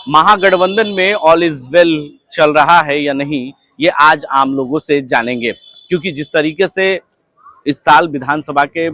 महागठबंधन में all is well चल रहा है या नहीं, ये आज आम लोगों से जानेंगे। क्योंकि जिस तरीके से इस साल विधानसभा के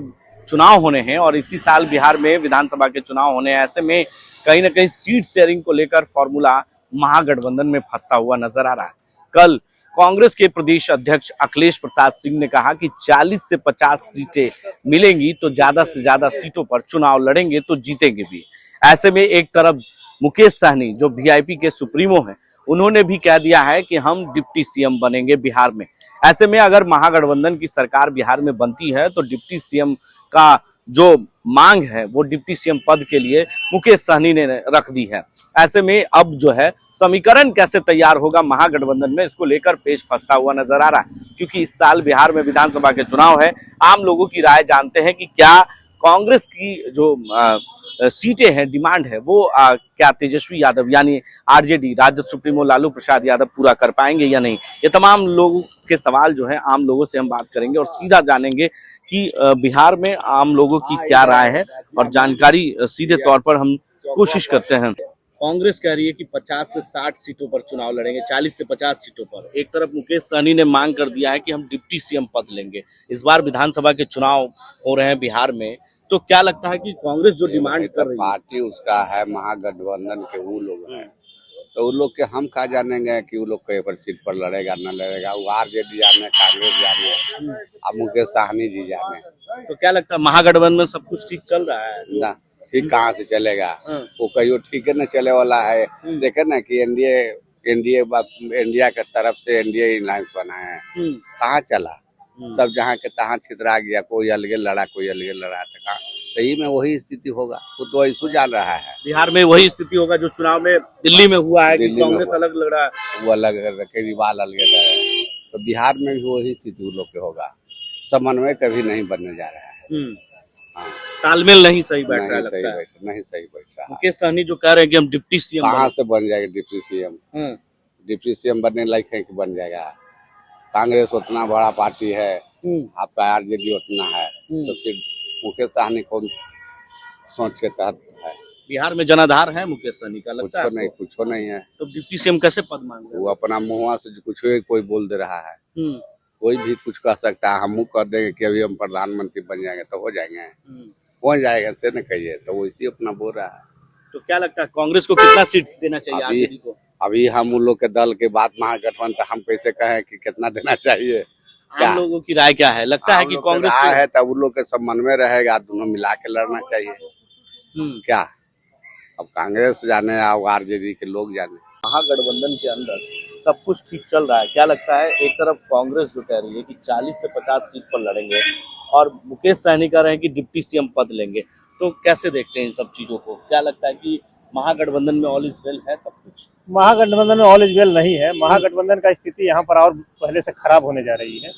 चुनाव होने हैं और इसी साल बिहार में विधानसभा के चुनाव होने हैं, ऐसे में कहीं ना कहीं सीट शेयरिंग को लेकर फॉर्मूला महागठबंधन में फंसता हुआ नजर आ रहा है। कल कांग्रेस के प्रदेश अध्यक्ष अखिलेश प्रसाद सिंह ने कहा कि 40 से 50 सीटें मिलेंगी तो ज्यादा से ज्यादा सीटों पर चुनाव लड़ेंगे तो जीतेंगे भी। ऐसे में एक तरफ मुकेश सहनी जो वीआईपी के सुप्रीमो हैं, उन्होंने भी कह दिया है कि हम डिप्टी सीएम बनेंगे बिहार में। ऐसे में अगर महागठबंधन की सरकार बिहार में बनती है तो डिप्टी सीएम का जो मांग है वो डिप्टी सीएम पद के लिए मुकेश सहनी ने रख दी है। ऐसे में अब जो है समीकरण कैसे तैयार होगा महागठबंधन में, इसको लेकर पेच फंसता हुआ नजर आ रहा है। क्योंकि इस साल बिहार में विधानसभा के चुनाव है, आम लोगों की राय जानते हैं कि क्या कांग्रेस की जो सीटें हैं, डिमांड है, वो क्या तेजस्वी यादव यानी आरजेडी राजद सुप्रीमो लालू प्रसाद यादव पूरा कर पाएंगे या नहीं। ये तमाम लोगों के सवाल जो है आम लोगों से हम बात करेंगे और सीधा जानेंगे कि बिहार में आम लोगों की क्या राय है और जानकारी सीधे तौर पर हम कोशिश करते हैं। कांग्रेस कह रही है कि 50 से 60 सीटों पर चुनाव लड़ेंगे, 40 से 50 सीटों पर। एक तरफ मुकेश सहनी ने मांग कर दिया है कि हम डिप्टी सीएम पद लेंगे। इस बार विधानसभा के चुनाव हो रहे हैं बिहार में, तो क्या लगता है कि कांग्रेस जो डिमांड कर रही है, पार्टी उसका है महागठबंधन के वो लोग हैं, तो उन लोग के हम कहा जानेंगे कि वो लोग कहीं पर सीट पर लड़ेगा न लड़ेगा। वो आरजेडी जाने, कांग्रेस जाने, अब मुकेश सहनी जी जाने। तो क्या लगता है महागठबंधन में सब कुछ ठीक चल रहा है ना? ठीक कहाँ से चलेगा? वो कहीं ठीक है न चले वाला है। देखे ना कि इंडिया के तरफ से एनडीए अलायंस बना है, कहाँ चला? सब जहाँ के तहाँ छितरा गया, कोई अलगे लड़ा, कोई अलगे लड़ा। तो सही में वही स्थिति होगा, वो तो ऐसा जान रहा है। बिहार में वही स्थिति होगा जो चुनाव में दिल्ली में हुआ है कि कांग्रेस अलग लड़ा, वो अलग केजरीवाल अलग रहे। तो बिहार में भी वही स्थिति उन लोग के होगा। समन्वय कभी नहीं बनने जा रहा है। हाँ, तालमेल नहीं सही बैठ रहा है, नहीं सही बैठ रहा। मुकेश सहनी जो कह रहे हैं कि हम डिप्टी सीएम, कहाँ से बन जाएगा डिप्टी सीएम? डिप्टी सीएम बनने लायक है कि बन जाएगा? कांग्रेस उतना बड़ा पार्टी है, आपका आरजेडी उतना है, तो फिर मुकेश सहनी कौन सोच के तहत है? बिहार में जनाधार है मुकेश सहनी का, लगता है कुछ नहीं है। तो डिप्टी सीएम कैसे पद मांग रहे हैं? वो अपना मुँह से कुछ कोई बोल दे रहा है। कोई भी कुछ कह सकता है। हम कह देंगे कि अभी हम प्रधानमंत्री बन जाएंगे तो हो जाएंगे, हो जाएगा से न कहिए, तो वैसे अपना बोल रहा है। तो क्या लगता है कांग्रेस को कितना सीट देना चाहिए आरजेडी को? अभी हम उन लोग के दल के बाद महागठबंधन, तो हम कैसे कहें कि कितना देना चाहिए? आम लोगों की राय क्या है? लगता है कि कांग्रेस है तब उन लोग के समन्वय रहेगा, दोनों मिला के लड़ना चाहिए। क्या अब कांग्रेस जाने और आरजेडी के लोग जाने। महागठबंधन के अंदर सब कुछ ठीक चल रहा है, क्या लगता है? एक तरफ कांग्रेस जो कह रही है कि 40 से 50 सीट पर लड़ेंगे और मुकेश सहनी कह रहे हैं कि डिप्टी सीएम पद लेंगे, तो कैसे देखते हैं इन सब चीजों को? क्या लगता है कि महागठबंधन में ऑल इज वेल है सब कुछ? महागठबंधन में ऑल इज वेल नहीं है। महागठबंधन का स्थिति यहाँ पर और पहले से खराब होने जा रही है।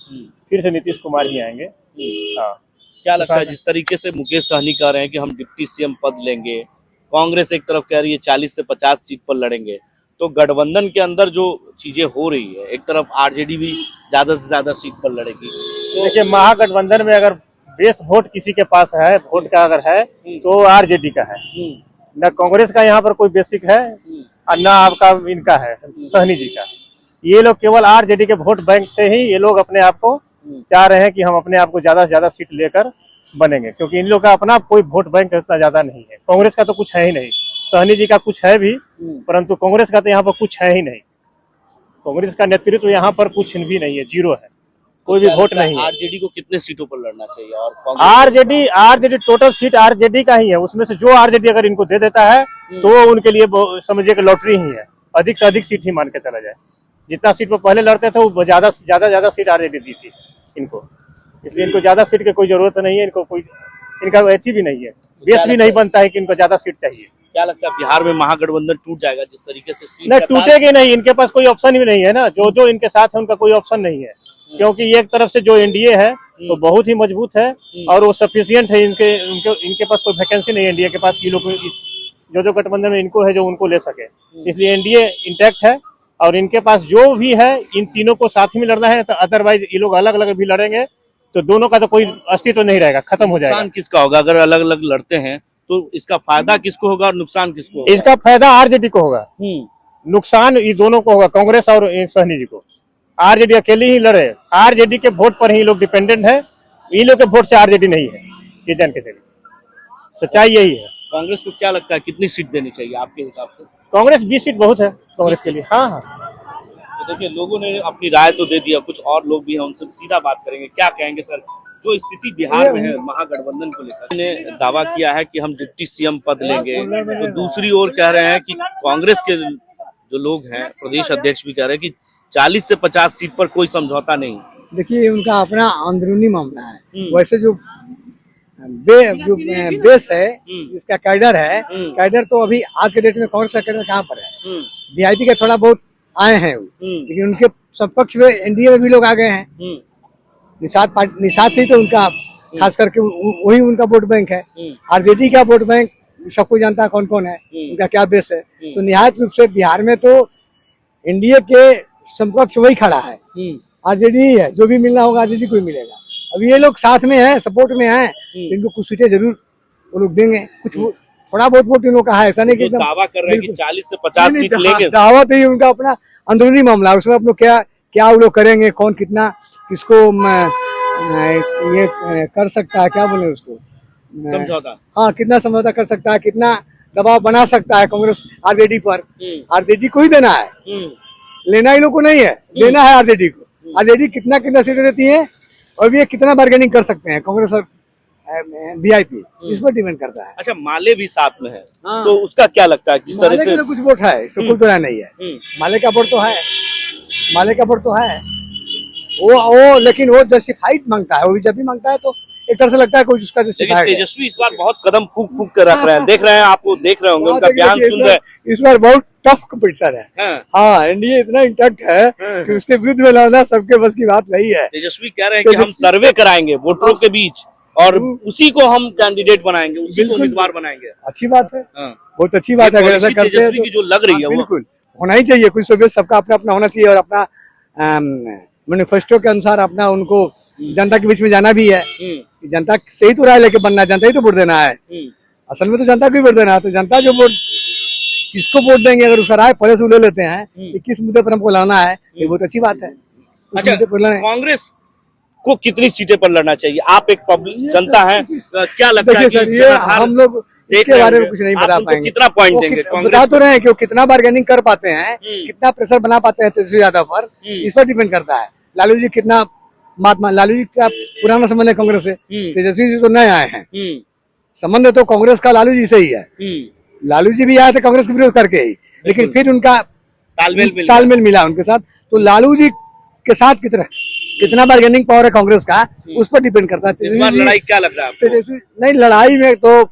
फिर से नीतीश कुमार ही आएंगे। हाँ, क्या लगता है जिस तरीके से मुकेश सहनी कह रहे हैं कि हम डिप्टी सीएम पद लेंगे, कांग्रेस एक तरफ कह रही है 40 से 50 सीट पर लड़ेंगे, तो गठबंधन के अंदर जो चीजें हो रही है, एक तरफ आरजेडी भी ज्यादा से ज्यादा सीट पर लड़ेगी, तो देखिए महागठबंधन में अगर बेस वोट किसी के पास है, वोट का अगर है तो आरजेडी का है। न कांग्रेस का यहाँ पर कोई बेसिक है और न आपका इनका है सहनी जी का। ये लोग केवल आरजेडी के वोट बैंक से ही ये लोग अपने आप को चाह रहे हैं कि हम अपने आप को ज्यादा से ज्यादा सीट लेकर बनेंगे, क्योंकि इन लोग का अपना कोई वोट बैंक इतना ज्यादा नहीं है। कांग्रेस का तो कुछ है ही नहीं, सहनी जी का कुछ है भी, परंतु कांग्रेस का तो यहाँ पर कुछ है ही नहीं। कांग्रेस का नेतृत्व यहाँ पर कुछ भी नहीं है, जीरो है, कोई भी वोट नहीं है। आरजेडी को कितने सीटों पर लड़ना चाहिए? और आरजेडी टोटल सीट आरजेडी का ही है, उसमें से जो आरजेडी अगर इनको दे देता है तो उनके लिए समझिए कि लॉटरी ही है। अधिक से अधिक सीट ही मान के चला जाए। जितना सीट पर पहले लड़ते थे वो ज्यादा सीट आरजेडी दी थी इनको, इसलिए इनको ज्यादा सीट की कोई जरूरत नहीं है। इनको कोई इनका ऐसी भी नहीं है, बेस भी नहीं बनता है कि इनको ज्यादा सीट चाहिए। क्या लगता है बिहार में महागठबंधन टूट जाएगा जिस तरीके से सीट? नहीं टूटेगी नहीं, इनके पास कोई ऑप्शन भी नहीं है ना। जो इनके साथ है उनका कोई ऑप्शन नहीं है, क्योंकि एक तरफ से जो एनडीए है तो बहुत ही मजबूत है और वो सफिशियंट है। इनके पास कोई वैकेंसी नहीं है एनडीए के पास कि लोग जो गठबंधन में इनको है जो उनको ले सके, इसलिए एनडीए इंटैक्ट है। और इनके पास जो भी है इन तीनों को साथ में लड़ना है, तो अदरवाइज ये लोग अलग अलग भी लड़ेंगे तो दोनों का तो कोई अस्तित्व नहीं रहेगा, खत्म हो जाएगा। किसका होगा अगर अलग अलग लड़ते हैं तो इसका फायदा किसको होगा और नुकसान किसको होगा? इसका फायदा आरजेडी को होगा, नुकसान ये दोनों को होगा, कांग्रेस और सहनी जी को। आरजेडी अकेली ही लड़े, आरजेडी के वोट पर ही लोग डिपेंडेंट है, इन लोग के वोट से आरजेडी नहीं है, ये जान के चलिए, सच्चाई यही है। कांग्रेस को क्या लगता है कितनी सीट देनी चाहिए आपके हिसाब से? कांग्रेस 20 सीट बहुत है कांग्रेस के लिए। हाँ हाँ, तो देखिए लोगों ने अपनी राय तो दे दिया, कुछ और लोग भी हैं, उनसे सीधा बात करेंगे। क्या कहेंगे सर, जो स्थिति बिहार में है महागठबंधन को लेकर? ने दावा किया है कि हम डिप्टी सीएम पद लेंगे, तो दूसरी ओर कह रहे हैं कि कांग्रेस के जो लोग हैं, प्रदेश अध्यक्ष भी कह रहे हैं कि 40 से 50 सीट पर कोई समझौता नहीं। देखिए उनका अपना अंदरूनी मामला है। वैसे जो बेस है, जिसका कैडर है, कैडर तो अभी आज के डेट में कांग्रेस का कैडर कहाँ पर है? वीआईपी के थोड़ा बहुत आए हैं, लेकिन उनके समकक्ष में एनडीए में भी लोग आ गए हैं। निषाद से ही तो उनका खास करके वही उनका वोट बैंक है। आरजेडी का वोट बैंक सबको जानता है कौन कौन है, उनका क्या बेस है। तो निहायत रूप से बिहार में तो एनडीए के समकक्ष वही खड़ा है, आरजेडी है। जो भी मिलना होगा आरजेडी को ही मिलेगा। अब ये लोग साथ में हैं, सपोर्ट में हैं, इनको कुछ सीटें जरूर वो लोग देंगे, कुछ थोड़ा बहुत वोट इन लोग का है, ऐसा नहीं कि एकदम दावा कर रहे हैं कि 40 से 50 सीट लेंगे। दावा तो ही उनका अपना अंदरूनी मामला है, उसमें आप लोग क्या वो लोग करेंगे, कौन कितना किसको ये कर सकता है, क्या बोले उसको, समझौता। हाँ, कितना समझौता कर सकता है, कितना दबाव बना सकता है कांग्रेस आरजेडी पर। आरजेडी को ही देना है, लेना ही लोग को नहीं है, देना है आरजेडी को। आरजेडी कितना सीटें देती है और ये कितना बार्गेनिंग कर सकते हैं कांग्रेस और वीआईपी, इस पर डिपेंड करता है। अच्छा, माले भी साथ में है, तो उसका क्या लगता है? जिस तरह से तो कुछ वोट है, इसको कोई तो नहीं है। माले का वोट तो है, माले का वोट तो है वो लेकिन वो जस्टिफाइड मांगता है, वो भी जब भी मांगता है तो एक तरह से लगता है कुछ उसका जस्टिफाइड है। तेजस्वी इस बार बहुत कदम फूक कर रख रहे हैं, देख रहे हैं, आपको देख रहे होंगे, उनका बयान सुन रहे हैं। इस बार बहुत टफ कंपटीशन है। हाँ, एनडीए इतना इंटैक्ट है कि उसके विरुद्ध में लाना सबके बस की बात नहीं है। तेजस्वी कह रहे हैं कि हम सर्वे कराएंगे वोटरों के बीच और उसी को हम कैंडिडेट बनाएंगे, उसी को उम्मीदवार बनाएंगे। अच्छी बात है, बहुत अच्छी बात है। अगर ऐसा करते हैं की जो लग रही है, बिल्कुल होना ही चाहिए। कुछ तो सबका अपना अपना होना चाहिए और अपना मैनिफेस्टो के अनुसार अपना उनको जनता के बीच में जाना भी है। जनता से ही तो राय लेके बनना है, जनता ही तो वोट देना है। असल में तो जनता को ही वोट देना है। तो जनता जो वोट किसको वोट देंगे, अगर उसका राय पहले से ले लेते हैं कि किस मुद्दे पर हमको लाना है, ये बहुत अच्छी बात है। अच्छा, कांग्रेस को कितनी सीटें पर लड़ना चाहिए? आप एक पब्लिक जनता है, क्या लगता है? सर, ये हम लोग इसके बारे में कुछ नहीं बता पाएंगे। कितना पॉइंट देंगे? बता तो रहे हैं कि वो कितना बार्गेनिंग कर पाते हैं, कितना प्रेशर बना पाते हैं तेजस्वी यादव पर, इस पर डिपेंड करता है। लालू जी कितना लालू जी का पुराना संबंध है कांग्रेस से, तेजस्वी जी तो नए आए हैं। संबंध तो कांग्रेस का लालू जी से ही है। लालू जी भी आए थे कांग्रेस के विरोध करके ही, लेकिन फिर उनका तालमेल मिला उनके साथ। तो लालू जी के साथ कितना बार्गेनिंग पावर है कांग्रेस का, उस पर डिपेंड करता है। इस बार लड़ाई क्या लग रहा है आपको? तेजस्वी नहीं, लड़ाई में तो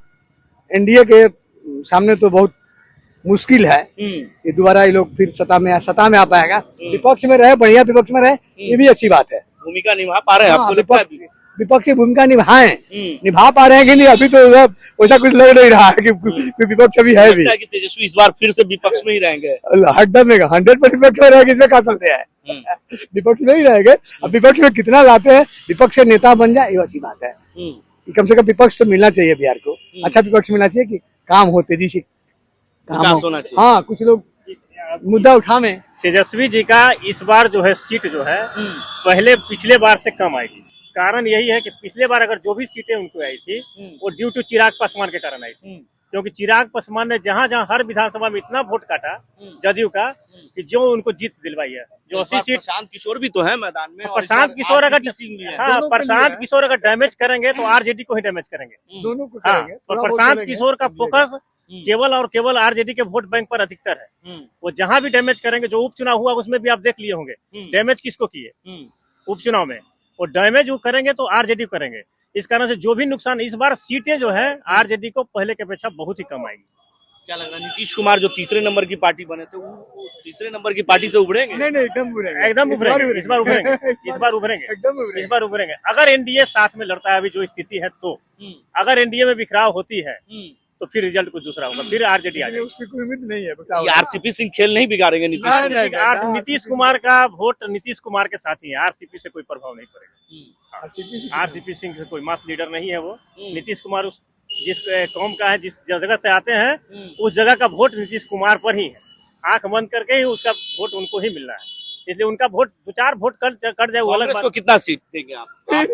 एनडीए के सामने तो बहुत मुश्किल है कि दोबारा ये लोग फिर सत्ता में आ पाएगा। विपक्ष में रहे, बढ़िया विपक्ष में रहे, ये भी अच्छी बात है। भूमिका निभा पा रहे हैं आपको लगता है? विपक्षी भूमिका निभा पा रहे हैं कि नहीं, अभी तो वैसा कुछ लग नहीं रहा है कि विपक्ष अभी है भी। कि तेजस्वी इस बार फिर से विपक्ष में ही रहेंगे? 100% विपक्ष में रहेंगे, इसमें कहा सकते हैं। विपक्ष में ही रहेंगे। अब विपक्ष में कितना लाते हैं, विपक्ष के नेता बन जाए, ये अच्छी बात है। कम से कम विपक्ष तो मिलना चाहिए बिहार को, अच्छा विपक्ष मिलना चाहिए कि काम हो, तेजी से काम होना चाहिए। हाँ, कुछ लोग मुद्दा उठावे। तेजस्वी जी का इस बार जो है सीट जो है पिछले बार से कम आएगी। कारण यही है कि पिछले बार अगर जो भी सीटें उनको आई थी वो ड्यू टू चिराग पासवान के कारण आई थी, क्योंकि चिराग पासवान ने जहां हर विधानसभा में इतना वोट काटा जदयू का कि जो उनको जीत दिलवाई है। जो 80 सीट प्रशांत किशोर भी तो है मैदान में। प्रशांत किशोर अगर डैमेज करेंगे तो आरजेडी को ही डैमेज करेंगे, दोनों को करेंगे। और प्रशांत किशोर का फोकस केवल आरजेडी के वोट बैंक पर अधिकतर है। वो जहां भी डैमेज करेंगे, जो उपचुनाव हुआ उसमें भी आप देख लिए होंगे डैमेज किसको किए उपचुनाव में, और डैमेज वो करेंगे तो आरजेडी करेंगे। इस कारण से जो भी नुकसान, इस बार सीटें जो है आरजेडी को पहले की अपेक्षा बहुत ही कम आएगी। क्या लग रहा है नीतीश कुमार जो तीसरे नंबर की पार्टी बने थे, वो तीसरे नंबर की पार्टी से उभरेंगे? नहीं, एकदम उभरेंगे। इस बार उभरेंगे अगर एनडीए साथ में लड़ता है। अभी जो स्थिति है, तो अगर एनडीए में बिखराव होती है तो फिर रिजल्ट कुछ दूसरा होगा, फिर आरजेडी आ जाएगी। उसकी कोई उम्मीद नहीं है। आरसीपी सिंह खेल नहीं बिगाड़ेंगे नीतीश कुमार का वोट नीतीश कुमार के साथ ही है, आरसीपी से कोई प्रभाव नहीं पड़ेगा। आरसीपी सिंह से कोई मास लीडर नहीं है वो। नीतीश कुमार जिस कौम का है, जिस जगह से आते हैं उस जगह का वोट नीतीश कुमार पर ही है। आंख बंद करके ही उसका वोट उनको ही मिलना है, इसलिए उनका वोट 2-4 वोट कट जाए वो अलग कांग्रेस बात। को कितना सीट देंगे आप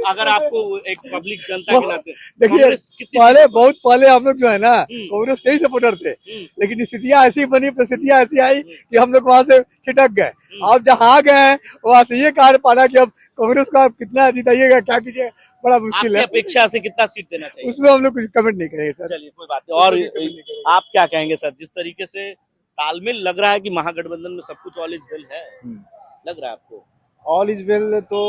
अगर आपको एक पब्लिक जनता के नाते देखिए, कांग्रेस कितनी पहले सीट- बहुत पहले हम लोग जो है ना कांग्रेस के ही सपोर्टर थे, लेकिन स्थितियां ऐसी बनी, परिस्थितियां ऐसी आई कि हम लोग वहां से छिटक गए। अब जहाँ आ गए हैं वहां से ये कहा पाना कि अब कांग्रेस को आप कितना जिताइएगा, क्या कीजिए, बड़ा मुश्किल आपकी है। अपेक्षा से कितना सीट देना चाहिए? उसमें हम लोग कुछ कमेंट नहीं करेंगे सर। चलिए कोई बात नहीं। और आप क्या कहेंगे सर, जिस तरीके से तालमेल लग रहा है कि महागठबंधन में सब कुछ ऑल इज वेल है, लग रहा है आपको? ऑल इज वेल तो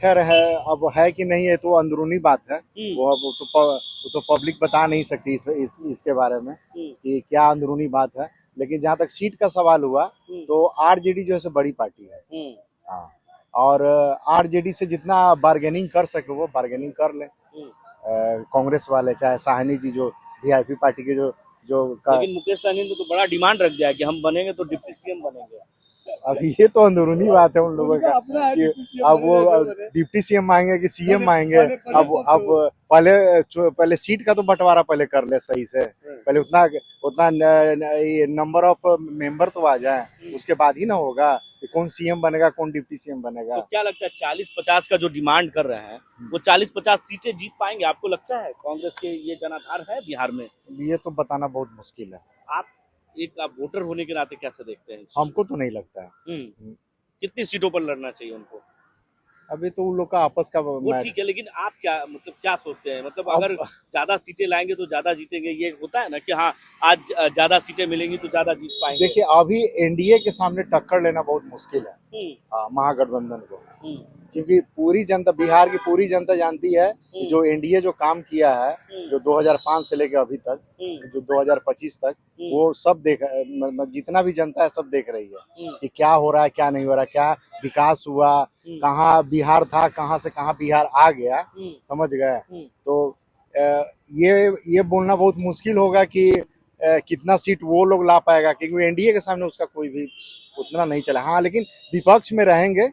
खैर है, अब है कि नहीं है तो अंदरूनी बात है। वो तो पब्लिक बता नहीं सकती इसके बारे में कि क्या अंदरूनी बात है। लेकिन जहाँ तक सीट का सवाल हुआ तो आरजेडी जो है बड़ी पार्टी है। हाँ, और आरजेडी से जितना बार्गेनिंग कर सके वो बार्गेनिंग कर ले। कांग्रेस वाले चाहे साहनी जी जो वीआईपी पार्टी के जो लेकिन मुकेश सहनी ने तो बड़ा डिमांड रख दिया है कि हम बनेंगे तो डिप्टी सीएम बनेंगे। अब ये तो अंदरूनी बात है उन लोगों का कि अब वो डिप्टी सीएम मांगे कि सीएम मांगे। अब पहले सीट का तो बंटवारा पहले कर ले सही से, पहले उतना नंबर ऑफ मेंबर तो आ जाए, उसके बाद ही ना होगा कि कौन सीएम बनेगा कौन डिप्टी सीएम बनेगा। तो क्या लगता है 40-50 का जो डिमांड कर रहे हैं वो 40-50 सीटें जीत पाएंगे? आपको लगता है कांग्रेस के ये जनाधार है बिहार में? ये तो बताना बहुत मुश्किल है। आप वोटर होने के नाते कैसे देखते हैं? हमको तो नहीं लगता है। कितनी सीटों पर लड़ना चाहिए उनको? अभी तो उन लोग का आपस का वो ठीक है, लेकिन आप क्या सोचते हैं? मतलब अगर ज्यादा सीटें लाएंगे तो ज्यादा जीतेंगे, ये होता है ना कि हाँ आज ज्यादा सीटें मिलेंगी तो ज्यादा जीत पाएंगे। देखिए, अभी एनडीए के सामने टक्कर लेना बहुत मुश्किल है महागठबंधन को, क्योंकि पूरी जनता, बिहार की पूरी जनता जानती है कि जो एनडीए जो काम किया है, जो 2005 से लेकर अभी तक, जो 2025 तक, वो सब जितना भी जनता है सब देख रही है कि क्या हो रहा है क्या नहीं हो रहा, क्या विकास हुआ, कहाँ बिहार था, कहाँ से कहाँ बिहार आ गया, समझ गए। तो ये बोलना बहुत मुश्किल होगा कि कितना सीट वो लोग ला पाएगा, क्योंकि एनडीए के सामने उसका कोई भी उतना नहीं चला। हाँ, लेकिन विपक्ष में रहेंगे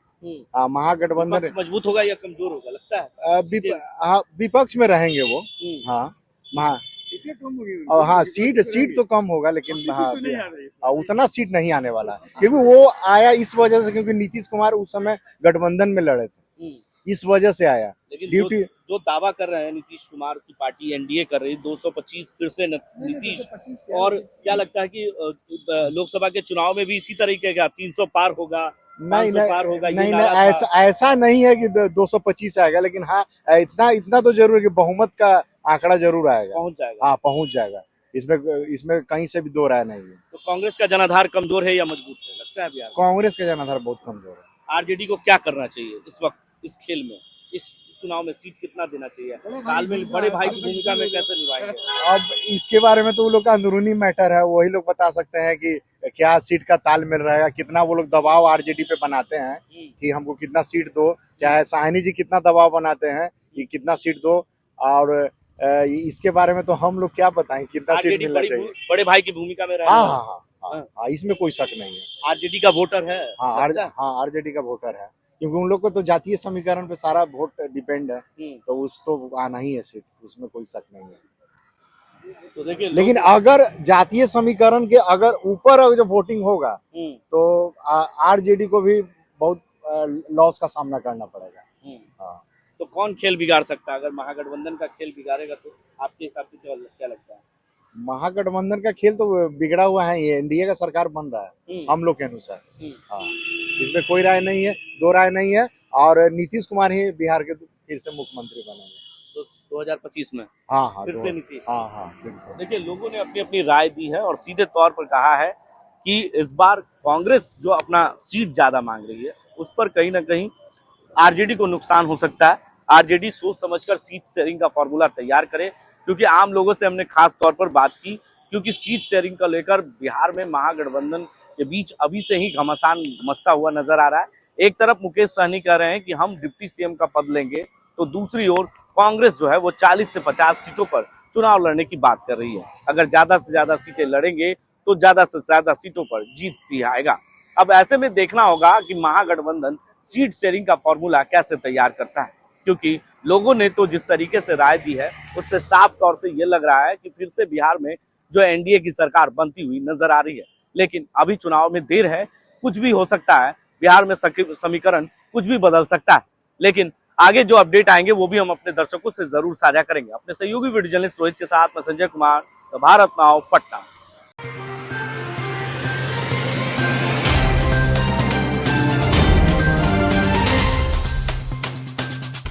महागठबंधन। मजबूत होगा या कमजोर होगा लगता है? हाँ, विपक्ष में रहेंगे वो। हाँ, सीटें कम होगी, हाँ, सीट तो कम होगा, लेकिन हाँ उतना सीट नहीं आने वाला, क्योंकि वो आया इस वजह से क्योंकि नीतीश कुमार उस समय गठबंधन में लड़े थे, इस वजह से आया। लेकिन जो दावा कर रहे हैं नीतीश कुमार की पार्टी एनडीए कर रही है 225 फिर से नीतीश, और क्या लगता है कि लोकसभा के चुनाव में भी इसी तरीके का 300 पार होगा, 500 पार होगा? नहीं, ऐसा नहीं है कि 225 आएगा, लेकिन हाँ इतना तो जरूर है कि बहुमत का आंकड़ा जरूर आएगा, पहुंच जाएगा। हाँ, पहुंच जाएगा। इसमें कहीं से भी दो राय नहीं है। तो कांग्रेस का जनाधार कमजोर है या मजबूत है लगता है बिहार में? कांग्रेस का जनाधार बहुत कमजोर है। आरजेडी को क्या करना चाहिए इस वक्त, इस खेल में, इस चुनाव में सीट कितना देना चाहिए? तालमेल बड़े भाई की भूमिका में कैसे निभाएंगे? अब इसके बारे में तो वो लोग का अंदरूनी मैटर है, वही लोग बता सकते हैं कि क्या सीट का तालमेल रहेगा, कितना वो लोग दबाव आरजेडी पे बनाते हैं कि हमको कितना सीट दो, चाहे साहनी जी कितना दबाव बनाते हैं कि कितना सीट दो, और इसके बारे में तो हम लोग क्या बताएं कितना सीट मिलना चाहिए। बड़े भाई की भूमिका में हाँ, इसमें कोई शक नहीं है। आरजेडी का वोटर है? हाँ, आरजेडी का वोटर है, क्योंकि उन लोग को तो जातीय समीकरण पे सारा वोट डिपेंड है, तो उस तो आना ही है सीट, उसमें कोई शक नहीं है। तो देखिए, लेकिन अगर जातीय समीकरण के अगर ऊपर अगर जो वोटिंग होगा तो आरजेडी को भी बहुत लॉस का सामना करना पड़ेगा। हाँ, तो कौन खेल बिगाड़ सकता है? अगर महागठबंधन का खेल बिगाड़ेगा तो आपके हिसाब से क्या लगता है? महागठबंधन का खेल तो बिगड़ा हुआ है, ये एनडीए का सरकार बन रहा है हम लोग के अनुसार। हाँ, इसमें कोई राय नहीं है, दो राय नहीं है, और नीतीश कुमार ही बिहार के फिर से मुख्यमंत्री बनेंगे तो 2025 में। हाँ, फिर से नीतीश। हाँ, फिर से। देखिए, लोगों ने अपनी अपनी राय दी है और सीधे तौर पर कहा है कि इस बार कांग्रेस जो अपना सीट ज्यादा मांग रही है उस पर कहीं ना कहीं आरजेडी को नुकसान हो सकता है। आरजेडी सोच समझकर सीट शेयरिंग का फॉर्मूला तैयार करे, क्योंकि आम लोगों से हमने खास तौर पर बात की, क्योंकि सीट शेयरिंग को लेकर बिहार में महागठबंधन के बीच अभी से ही घमासान मचता हुआ नजर आ रहा है। एक तरफ मुकेश सहनी कह रहे हैं कि हम डिप्टी सीएम का पद लेंगे, तो दूसरी ओर कांग्रेस जो है वो 40 से 50 सीटों पर चुनाव लड़ने की बात कर रही है। अगर ज्यादा से ज्यादा सीटें लड़ेंगे तो ज्यादा से ज्यादा सीटों पर जीत भी आएगा। अब ऐसे में देखना होगा कि महागठबंधन सीट शेयरिंग का फॉर्मूला कैसे तैयार करता है। क्योंकि लोगों ने तो जिस तरीके से राय दी है उससे साफ तौर से ये लग रहा है कि फिर से बिहार में जो एनडीए की सरकार बनती हुई नजर आ रही है। लेकिन अभी चुनाव में देर है, कुछ भी हो सकता है, बिहार में समीकरण कुछ भी बदल सकता है। लेकिन आगे जो अपडेट आएंगे वो भी हम अपने दर्शकों से जरूर साझा करेंगे। अपने सहयोगी वीडियो जर्नलिस्ट रोहित के साथ मैं संजय कुमार, भारत नाउ, पटना।